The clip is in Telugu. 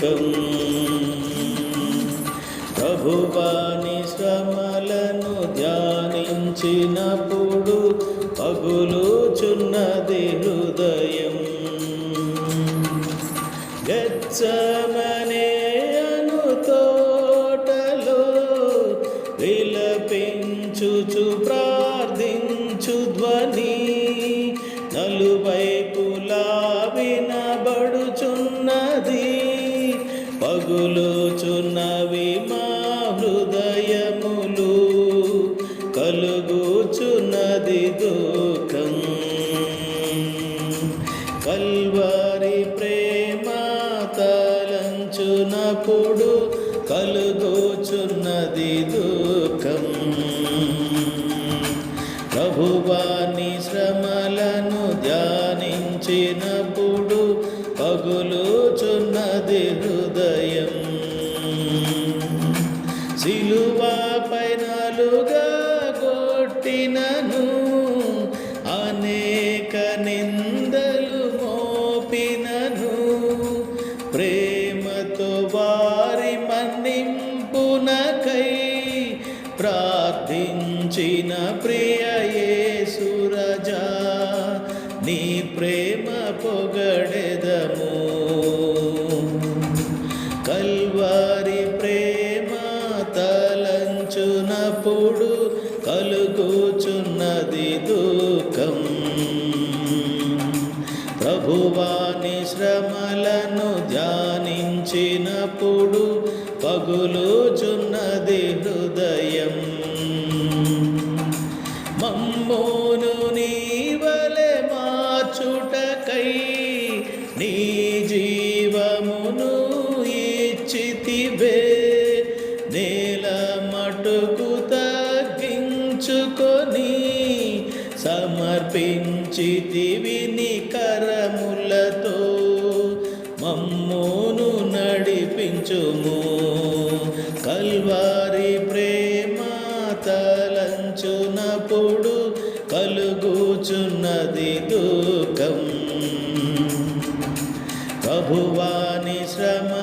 దుఃఖం. ప్రభువాని శ్రమలను ధ్యానించినప్పుడు పగులుచున్నది హృదయం. గెత్సెమనే అను తోటలో విలపించుచు ప్రార్థించు ధ్వని నలువైపులా వినబడుచున్నది. పగులుచున్నవి మా హృదయములు, కలుగుచున్నది దుఃఖం. కల్వరి ప్రేమ తలంచునప్పుడు కలుగుచున్నది దుఃఖం. ప్రభువాని శ్రమలను ధ్యానించినప్పుడు పగులుచున్నది హృదయం. సిలువపై నలుగా కొట్టినను, అనేక నిందలు మోపినను, ప్రేమతో వారి మన్నింపునకై ప్రార్థించిన ప్రియ యేసు రాజా, నీ ప్రేమ పొగడెదము. కల్వరి ప్రేమ తలంచునప్పుడు కలుగుచున్నది దుఃఖం. ప్రభువాని శ్రమలను ధ్యానించినప్పుడు పగులుచున్నది హృదయం. మమ్మును నీవలె మార్చుటకై నీ జీవమును ఇచ్చితివే. నేల మటుకు తగ్గించుకొని సమర్పించితివి నీ కరములతో. మమ్మును నడిపించుము. కల్వరి